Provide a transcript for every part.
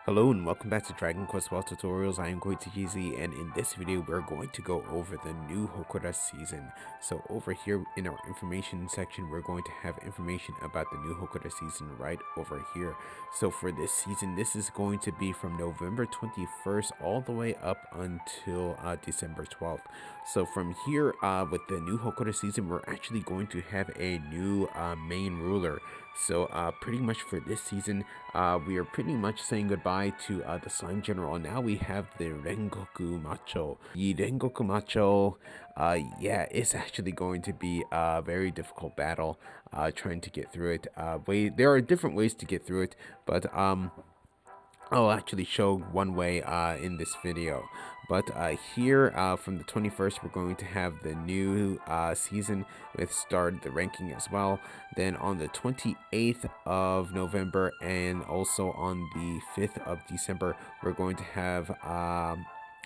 Hello and welcome back to Dragon Quest World Tutorials. I am going to Easy, and in this video we're going to go over the new Hokora season. So over here in our information section we're going to have information about the new Hokora season right over here. So for this season, this is going to be from November 21st all the way up until December 12th. So from here with the new Hokora season, we're actually going to have a new main ruler. So pretty much for this season, we are pretty much saying goodbye to the Slime General. Now we have the Rengoku Machou. The Rengoku Machou, yeah, it's actually going to be a very difficult battle trying to get through it. There are different ways to get through it, but I'll actually show one way in this video. But here from the 21st, we're going to have the new season with started the ranking as well. Then on the 28th of November and also on the 5th of December, we're going to have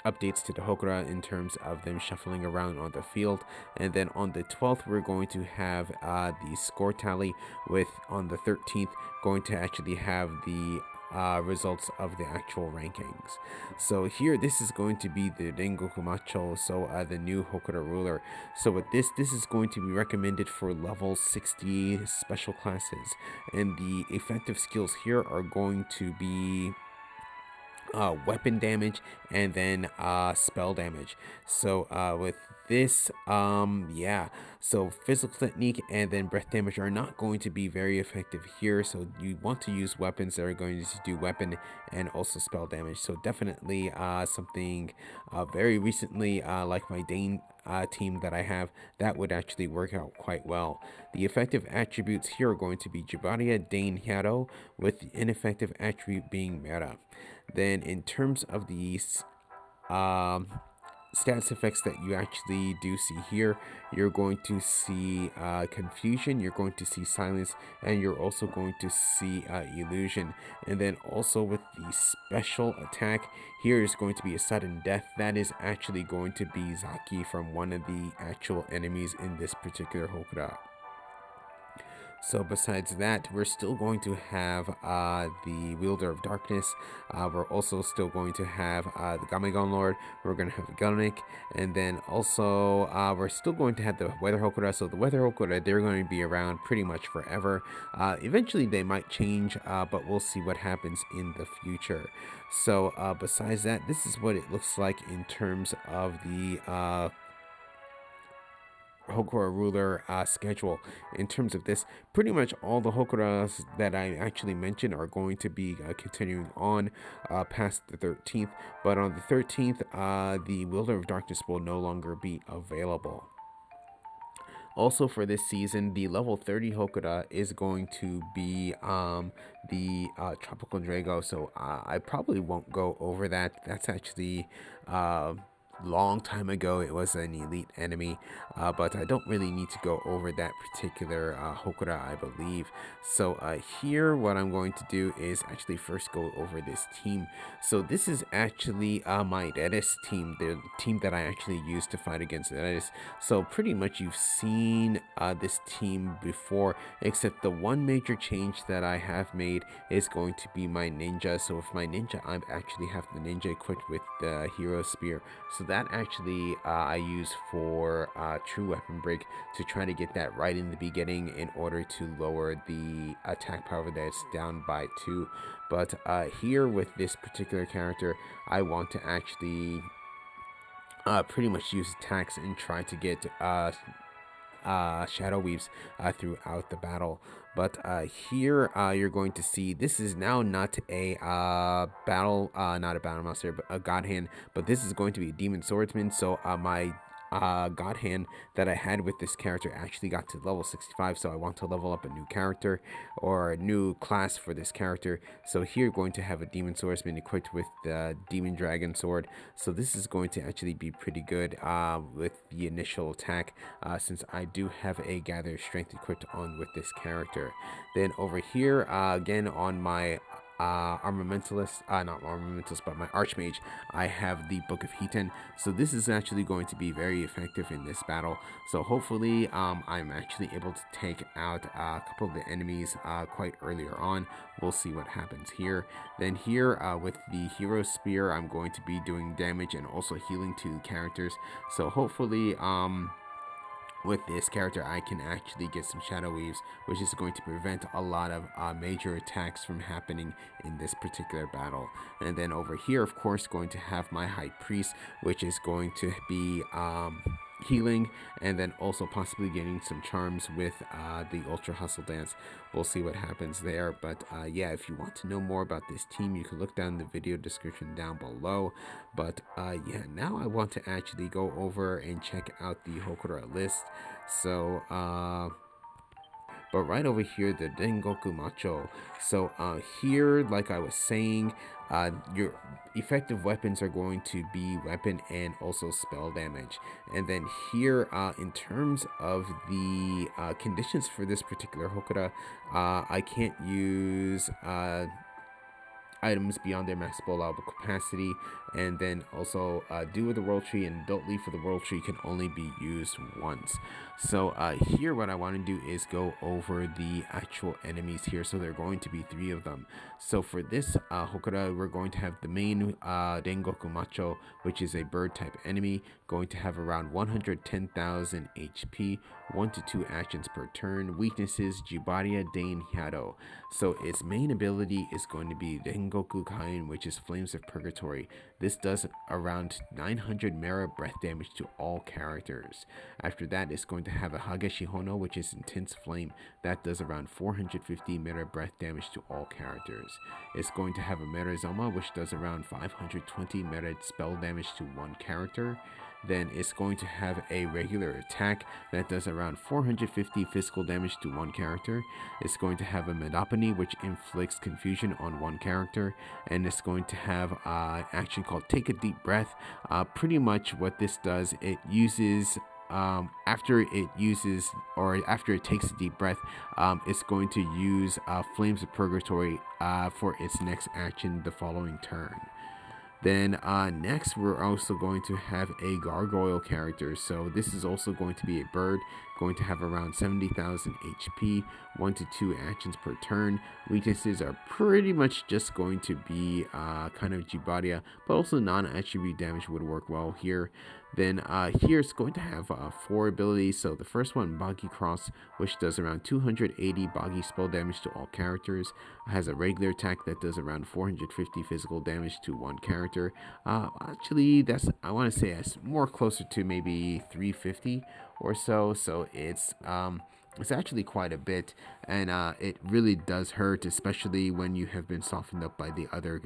updates to the Hokora in terms of them shuffling around on the field. And then on the 12th, we're going to have the score tally, with on the 13th going to actually have the results of the actual rankings. So here, this is going to be the Rengoku Machou, so the new Hokora Ruler. So with this is going to be recommended for level 60 special classes, and the effective skills here are going to be weapon damage and then spell damage. So with this, yeah, so physical technique and then breath damage are not going to be very effective here, so you want to use weapons that are going to do weapon and also spell damage. So definitely something very recently like my Dein team that I have, that would actually work out quite well. The effective attributes here are going to be Jibaria Dein Hero, with the ineffective attribute being Mera. Then in terms of these stats effects that you actually do see here, you're going to see confusion, you're going to see silence, and you're also going to see illusion. And then also with the special attack, here is going to be a sudden death. That is actually going to be Zaki from one of the actual enemies in this particular Hokora. So besides that, we're still going to have the Wielder of Darkness. We're also still going to have the Gamegon Lord. We're going to have Gunnick. And then also, we're still going to have the Weather Hokora. So the Weather Hokora, they're going to be around pretty much forever. Eventually, they might change, but we'll see what happens in the future. So besides that, this is what it looks like in terms of the Hokora Ruler schedule. In terms of this, pretty much all the Hokoras that I actually mentioned are going to be continuing on past the 13th, but on the 13th, the Wielder of Darkness will no longer be available. Also for this season, the level 30 Hokora is going to be the Tropical Drago, so I probably won't go over that. That's actually long time ago. It was an elite enemy, but I don't really need to go over that particular Hokora, I believe. So here, what I'm going to do is actually first go over this team. So this is actually my Redis team, the team that I actually used to fight against Redis. So pretty much you've seen this team before, except the one major change that I have made is going to be my ninja. So with my ninja, I actually have the ninja equipped with the hero spear. So that actually I use for true weapon break, to try to get that right in the beginning in order to lower the attack power that's down by 2. But here with this particular character, I want to actually pretty much use attacks and try to get shadow weaves throughout the battle. But here you're going to see this is now not a not a battle monster, but a god hand, but this is going to be a demon swordsman. So my god hand that I had with this character actually got to level 65, so I want to level up a new character or a new class for this character. So here you're going to have a demon swordsman equipped with the demon dragon sword. So this is going to actually be pretty good with the initial attack, since I do have a gather strength equipped on with this character. Then over here again on my armamentalist, not armamentalist, but my archmage, I have the Book of Hiten. So this is actually going to be very effective in this battle. So hopefully I'm actually able to take out a couple of the enemies quite earlier on. We'll see what happens here. Then here with the Hero Spear, I'm going to be doing damage and also healing to characters. So hopefully with this character, I can actually get some Shadow Weaves, which is going to prevent a lot of major attacks from happening in this particular battle. And then over here, of course, going to have my High Priest, which is going to be healing, and then also possibly getting some charms with the Ultra Hustle Dance. We'll see what happens there. But yeah, if you want to know more about this team, you can look down in the video description down below. But yeah, now I want to actually go over and check out the Hokora list. So but right over here, the Rengoku Machou. So here, like I was saying, your effective weapons are going to be weapon and also spell damage. And then here, in terms of the conditions for this particular Hokora, I can't use items beyond their maximum allowable capacity, and then also Dew of the World Tree and Adult Leaf of the World Tree can only be used once. So here what I want to do is go over the actual enemies here. So there are going to be 3 of them. So for this Hokora, we're going to have the main Rengoku Machou, which is a bird type enemy, going to have around 110,000 HP, 1 to 2 actions per turn. Weaknesses: Jibaria, Dein, Hado. So its main ability is going to be Rengoku Kain, which is Flames of Purgatory. This does around 900 Mera breath damage to all characters. After that, it's going to have a Hageshi Hono, which is Intense Flame. That does around 450 Mera breath damage to all characters. It's going to have a Merazoma, which does around 520 Mera spell damage to one character. Then it's going to have a regular attack that does around 450 physical damage to one character. It's going to have a Medapony, which inflicts confusion on one character, and it's going to have an action called Take a Deep Breath. Pretty much what this does, it uses after it takes a deep breath, it's going to use Flames of Purgatory for its next action the following turn. Then next, we're also going to have a gargoyle character. So this is also going to be a bird, going to have around 70,000 HP, 1 to 2 actions per turn. Weaknesses are pretty much just going to be kind of Jibaria, but also non-attribute damage would work well here. Then here it's going to have 4 abilities. So the first one, Boggy Cross, which does around 280 Boggy spell damage to all characters. It has a regular attack that does around 450 physical damage to one character. Actually, I want to say it's more closer to maybe 350 or so. So it's actually quite a bit, and it really does hurt, especially when you have been softened up by the other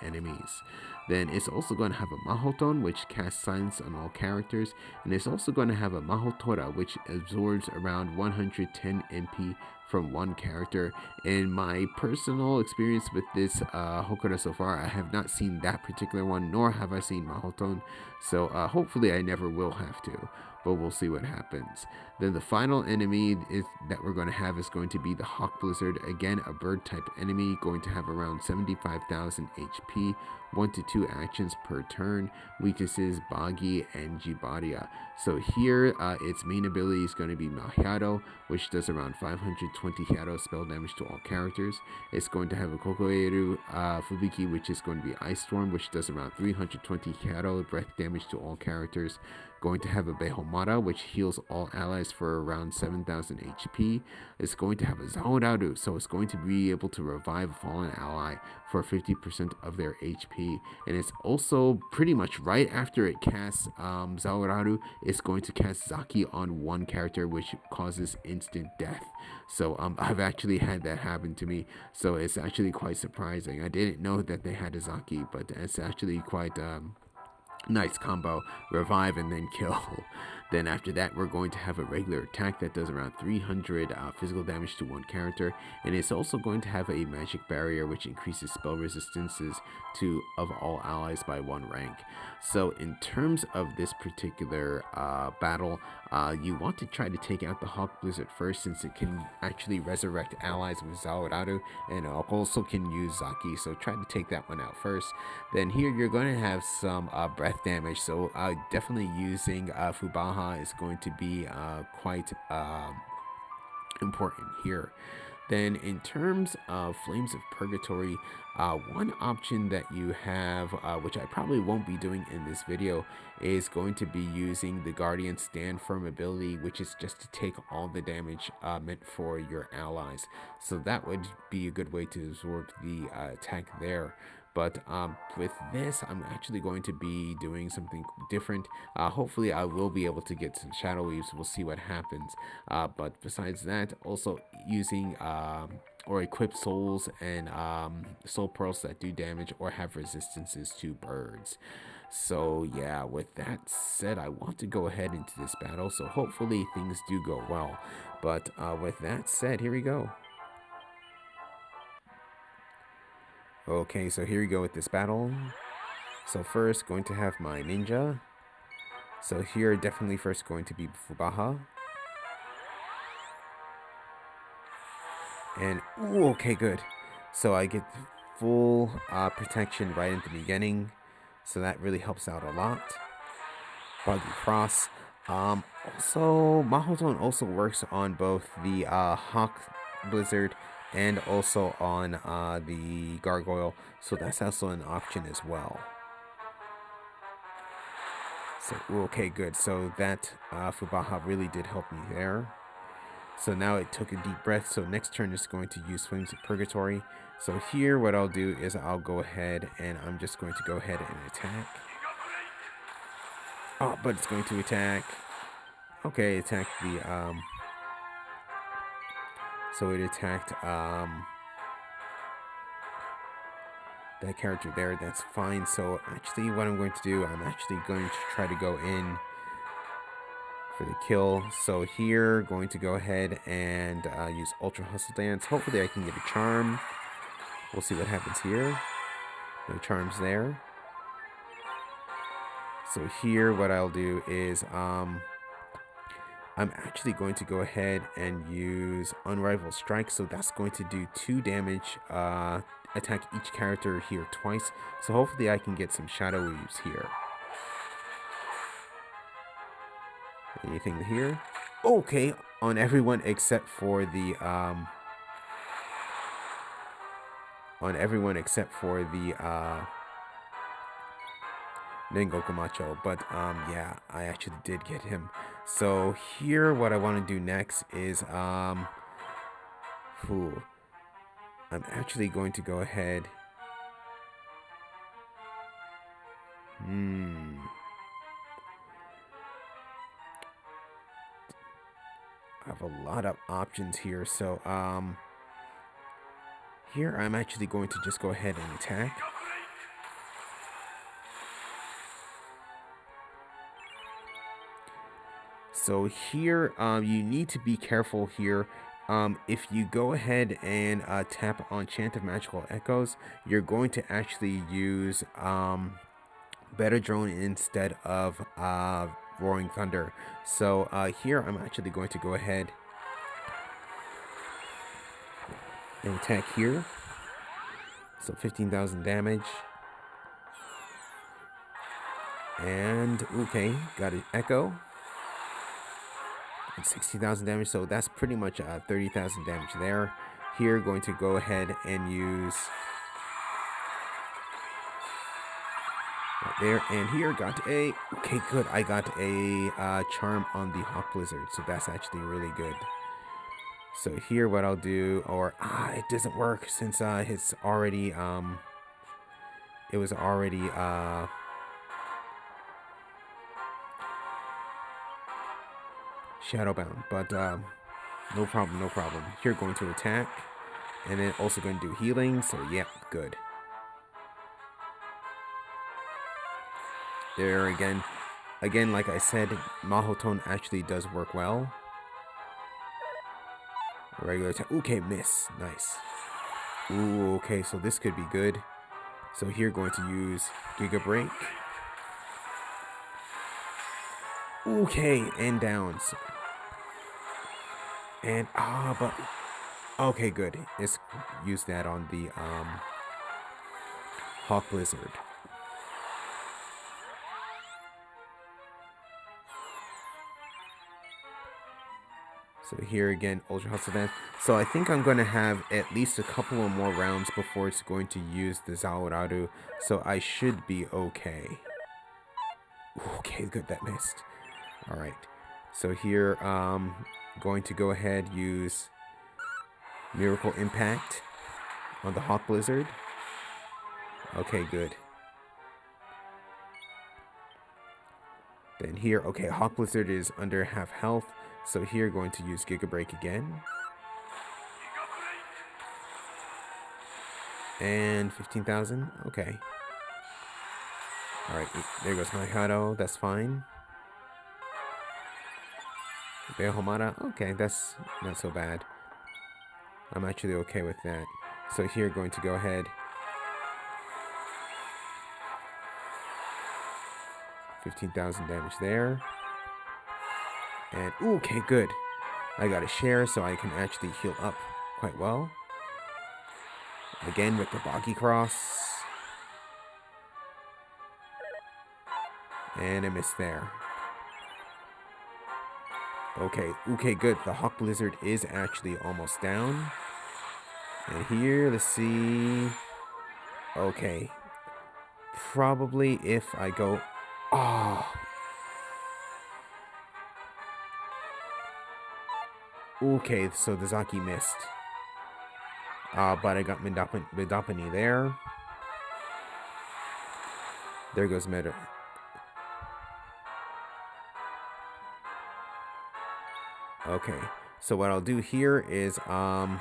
enemies. Then it's also going to have a Mahoton, which casts silence on all characters, and it's also going to have a Mahotora, which absorbs around 110 MP from one character. In my personal experience with this Hokora so far, I have not seen that particular one, nor have I seen Mahoton, so hopefully I never will have to, but we'll see what happens. Then the final enemy that we're going to have is going to be the Hawk Blizzard, again a bird type enemy, going to have around 75,000 HP, 1 to 2 actions per turn. Weaknesses: Boggy and Jibaria. So here its main ability is going to be Mahado, which does around 520 Hado spell damage to all characters. It's going to have a Kokoeru Fubiki, which is going to be Ice Storm, which does around 320 Hado breath damage to all characters. Going to have a Behomara, which heals all allies for around 7,000 HP. It's going to have a Zaoraru, so it's going to be able to revive a fallen ally for 50% of their HP. And it's also pretty much right after it casts Zaoraru, it's going to cast Zaki on one character, which causes instant death. So I've actually had that happen to me, so it's actually quite surprising. I didn't know that they had a Zaki, but it's actually quite nice combo, revive and then kill. Then after that, we're going to have a regular attack that does around 300 physical damage to one character, and it's also going to have a magic barrier which increases spell resistances to of all allies by 1 rank. So in terms of this particular battle, you want to try to take out the Hawk Blizzard first, since it can actually resurrect allies with Zawararu, and also can use Zaki, so try to take that one out first. Then here you're going to have some breath damage, so definitely using Fubaha is going to be quite important here. Then in terms of Flames of Purgatory, one option that you have, which I probably won't be doing in this video, is going to be using the Guardian Stand Firm ability, which is just to take all the damage meant for your allies. So that would be a good way to absorb the attack there. But with this, I'm actually going to be doing something different. Hopefully, I will be able to get some Shadow Weaves. We'll see what happens. But besides that, also using or equip souls and soul pearls that do damage or have resistances to birds. So yeah, with that said, I want to go ahead into this battle. So hopefully things do go well. But with that said, here we go. Okay, so here we go with this battle. So first, going to have my ninja. So here, definitely first going to be Fubaha. And, ooh, okay, good. So I get full protection right at the beginning. So that really helps out a lot. Buggy Cross. Also, Mahotone also works on both the Hawk Blizzard and also on the Gargoyle, so that's also an option as well. So okay, good. So that Fubaha really did help me there. So now it took a deep breath. So next turn is going to use Flames of Purgatory. So here what I'll do is I'll go ahead and I'm just going to go ahead and attack. Oh, but it's going to attack. Okay, attack the so it attacked that character there. That's fine. So actually what I'm going to do, I'm actually going to try to go in for the kill. So here, going to go ahead and use Ultra Hustle Dance. Hopefully I can get a charm. We'll see what happens here. No charms there. So here what I'll do is I'm actually going to go ahead and use Unrivaled Strike. So that's going to do 2 damage, attack each character here twice. So hopefully I can get some Shadow Weaves here. Anything here? Okay, on everyone except for the Rengoku Machou, but yeah, I actually did get him. So here what I want to do next is I'm actually going to go ahead I have a lot of options here. So here I'm actually going to just go ahead and attack. So here, you need to be careful here. If you go ahead and tap on Chant of Magical Echoes, you're going to actually use Better Drone instead of Roaring Thunder. So here, I'm actually going to go ahead and attack here. So 15,000 damage. And, okay, got an Echo. 60,000 damage, so that's pretty much 30,000 damage there. Here, going to go ahead and use right there, and here got a okay, good. I got a charm on the Hawk Blizzard, so that's actually really good. So here, what I'll do, or it doesn't work since it's already it was already Shadowbound, but no problem. Here, going to attack, and then also going to do healing. So yeah, good. There again, Again, like I said, Mahotone actually does work well. Regular attack. Okay, miss. Nice. Ooh, okay, so this could be good. So here, going to use Giga Break. Okay, and downs. And, but... Okay, good. Let's use that on the, Hawk Blizzard. So here again, Ultra Hustle Dance. So I think I'm going to have at least a couple of more rounds before it's going to use the Zaoraru. So I should be okay. Okay, good, that missed. Alright. So here, going to go ahead, use Miracle Impact on the Hawk Blizzard. Okay, good. Then here, okay, Hawk Blizzard is under half health. So here, going to use Giga Break again. And 15,000. Okay. Alright, there goes my Hado. That's fine. Behomara. Okay, that's not so bad. I'm actually okay with that. So here, going to go ahead. 15,000 damage there. And, ooh, okay, good. I got a share, so I can actually heal up quite well. Again with the Baki Cross. And I missed there. Okay, okay, good. The Hawk Blizzard is actually almost down. And here, let's see. Okay. Probably if I go... Oh. Okay, so the Zaki missed. But I got Medapani there. There goes Meta. Okay, so what I'll do here is, I'm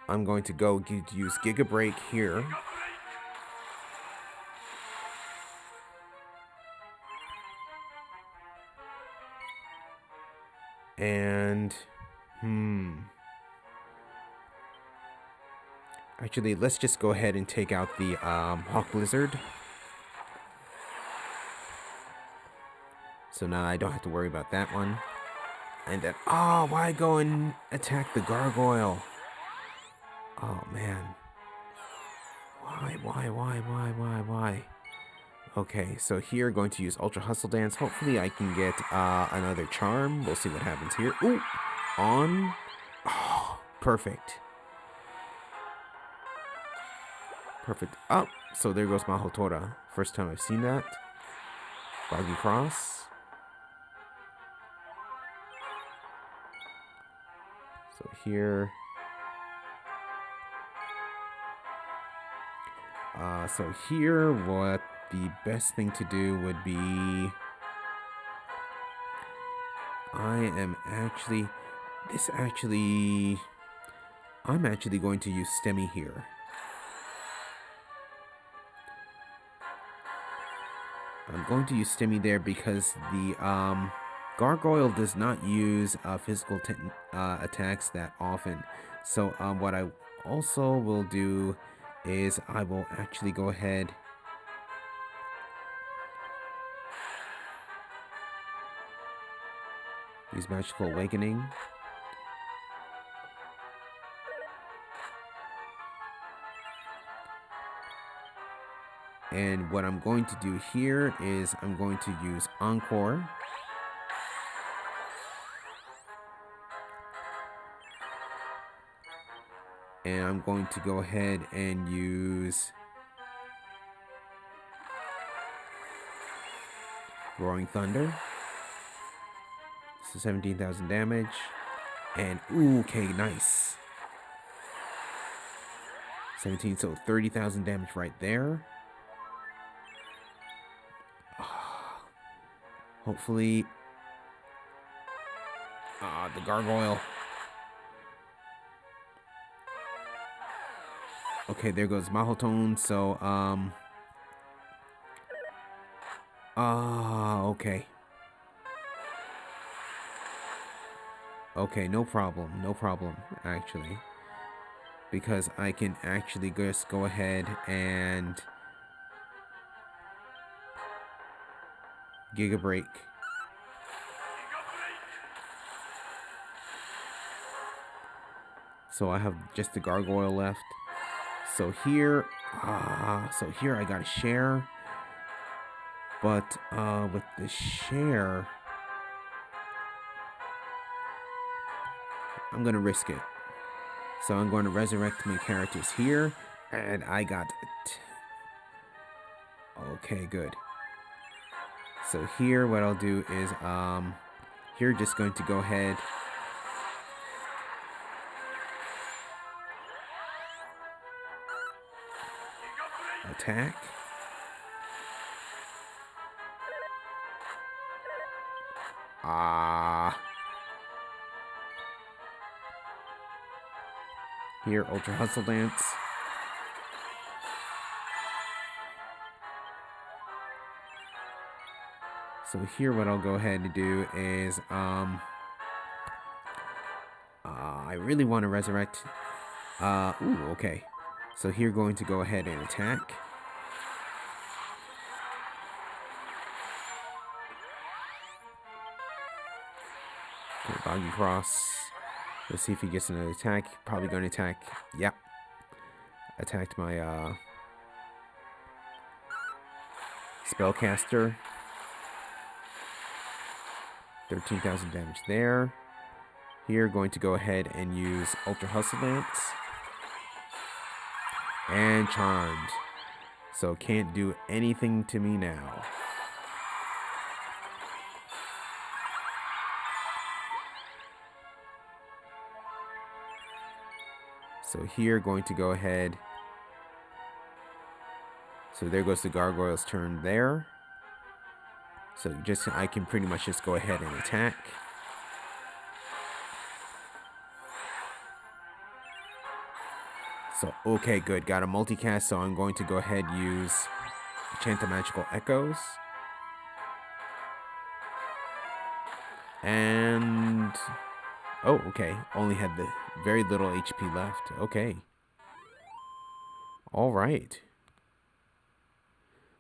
going to go use Giga Break here. And, actually, let's just go ahead and take out the Hawk Blizzard. So now I don't have to worry about that one. And then, oh, why go and attack the gargoyle? Oh, man. Why? Okay, so here, going to use Ultra Hustle Dance. Hopefully I can get another charm. We'll see what happens here. Ooh, on. Oh, perfect. Perfect. Oh, so there goes Mahotora. First time I've seen that. Boggy Cross. So here. So here, what the best thing to do would be... I'm actually going to use Stemmy here. I'm going to use Stemmy there because the Gargoyle does not use physical attacks that often. So what I also will do is I will actually go ahead use Magical Awakening. And what I'm going to do here is I'm going to use Encore. And I'm going to go ahead and use Roaring Thunder. So 17,000 damage. And, ooh, okay, nice. 17, so 30,000 damage right there. Hopefully, the Gargoyle. Okay, there goes Mahotone. So, Okay. Okay, no problem. No problem, actually. Because I can actually just go ahead and Giga Break. So I have just the gargoyle left. So here I gotta share. But with the share, I'm gonna risk it. So I'm going to resurrect my characters here, and I got it. Okay, good. So here, what I'll do is here, just going to go ahead. Attack. Here, Ultra Hustle Dance. So here, what I'll go ahead and do is I really want to resurrect. Okay. So here, going to go ahead and attack. Okay, Boggy Cross. Let's see if he gets another attack. Probably going to attack. Yep. Attacked my Spellcaster. 13,000 damage there. Here, going to go ahead and use Ultra Hustle Dance. And Charmed. So can't do anything to me now. So here, going to go ahead. So there goes the Gargoyle's turn there. So I can pretty much just go ahead and attack. So, okay, good. Got a multicast, so I'm going to go ahead and use Enchant the Magical Echoes. And... oh, okay. Only had the very little HP left. Okay. All right.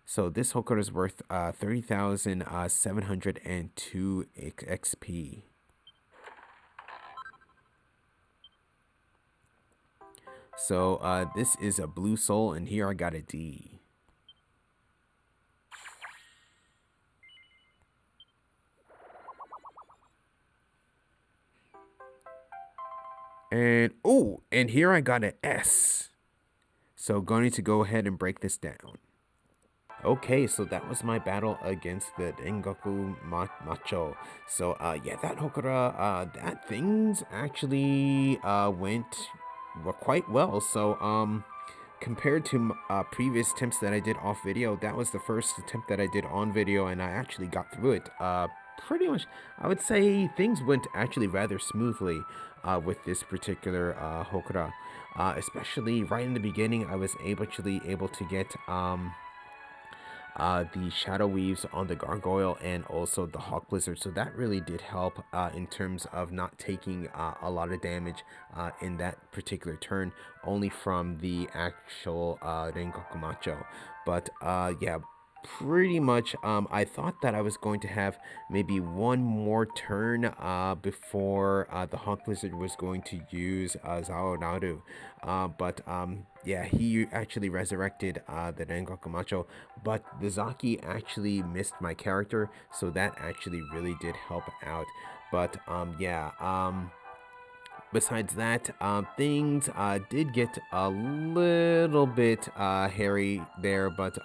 So this Hokora is worth 30,702 XP. So this is a blue soul, and here I got a D. And oh, and here I got an S. So going to go ahead and break this down. Okay, so that was my battle against the Rengoku Machou. So yeah, that Hokora, that things actually were quite well. So compared to previous attempts that I did off video, that was the first attempt that I did on video, and I actually got through it. Pretty much, I would say things went actually rather smoothly with this particular Hokora. Especially right in the beginning, I was able to get the Shadow Weaves on the Gargoyle and also the Hawk Blizzard. So that really did help in terms of not taking a lot of damage in that particular turn, only from the actual Rengoku Machou. But yeah, pretty much I thought that I was going to have maybe one more turn before the Hawk Blizzard was going to use Zaonaru. But yeah, he actually resurrected the Rengoku Machou, but the Zaki actually missed my character, so that actually really did help out. But yeah, besides that, things did get a little bit hairy there, but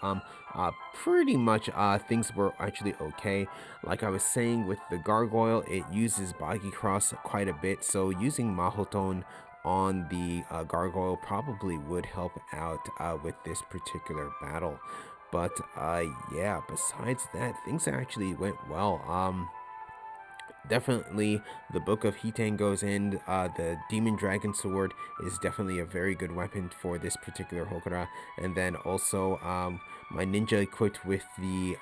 pretty much things were actually okay. Like I was saying, with the Gargoyle, it uses Boggy Cross quite a bit, so using Mahoton on the Gargoyle probably would help out with this particular battle. But yeah, besides that, things actually went well. Definitely the Book of Hitan goes in. The Demon Dragon Sword is definitely a very good weapon for this particular Hokora. And then also my ninja equipped with the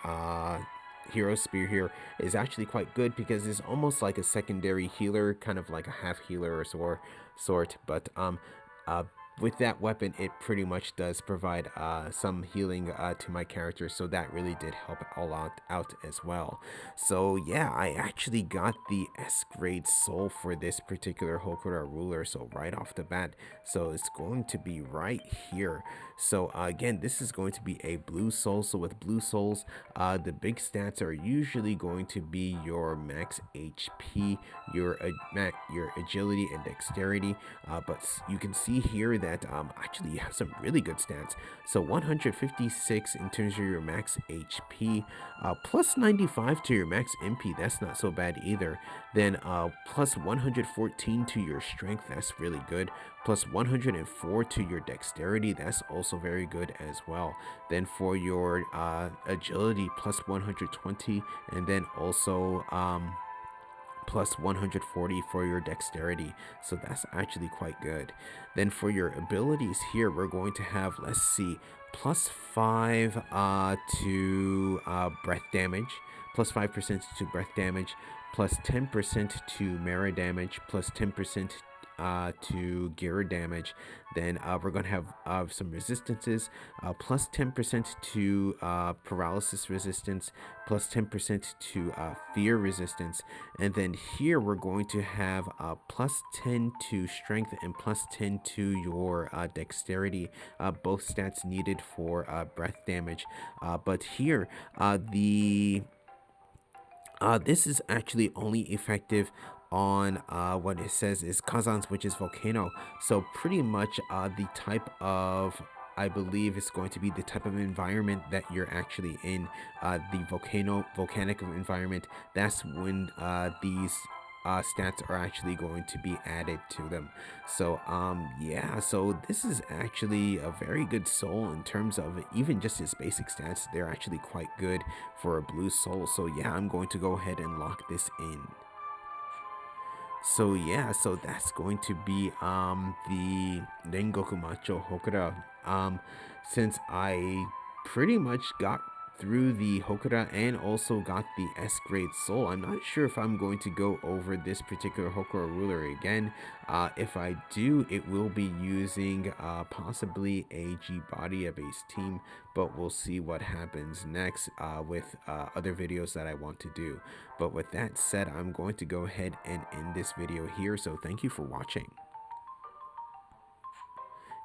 hero spear here is actually quite good because it's almost like a secondary healer, kind of like a half healer or sort. But uh, with that weapon, it pretty much does provide some healing to my character, so that really did help a lot out as well. So yeah, I actually got the S grade soul for this particular Hokora ruler, so right off the bat, so it's going to be right here. So again, this is going to be a blue soul. So with blue souls, the big stats are usually going to be your max HP, your agility and dexterity. But you can see here that actually you have some really good stats. So 156 in terms of your max HP, plus 95 to your max MP. That's not so bad either. Then plus 114 to your strength. That's really good. Plus 104 to your dexterity. That's also very good as well. Then for your agility, plus 120, and then also plus 140 for your dexterity, so that's actually quite good. Then for your abilities here, we're going to have, let's see, plus 5 to breath damage, plus 5% to breath damage, plus 10% to Mara damage, plus 10% to gear damage. Then we're going to have some resistances, plus 10% to paralysis resistance, plus 10% to fear resistance. And then here we're going to have plus 10 to strength and plus 10 to your dexterity, both stats needed for breath damage. But here, this is actually only effective on what it says is Kazan's, which is volcano. So pretty much the type of, I believe it's going to be the type of environment that you're actually in, the volcanic environment. That's when these stats are actually going to be added to them. So yeah, so this is actually a very good soul in terms of even just its basic stats. They're actually quite good for a blue soul. So yeah, I'm going to go ahead and lock this in. So yeah, so that's going to be the Rengoku Machou Hokora. Since I pretty much got through the Hokora and also got the S grade soul, I'm not sure if I'm going to go over this particular Hokora ruler again. If I do, it will be using possibly a G-Body based team, but we'll see what happens next with other videos that I want to do. But with that said, I'm going to go ahead and end this video here, so thank you for watching.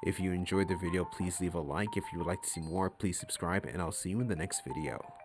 If you enjoyed the video, please leave a like. If you would like to see more, please subscribe, and I'll see you in the next video.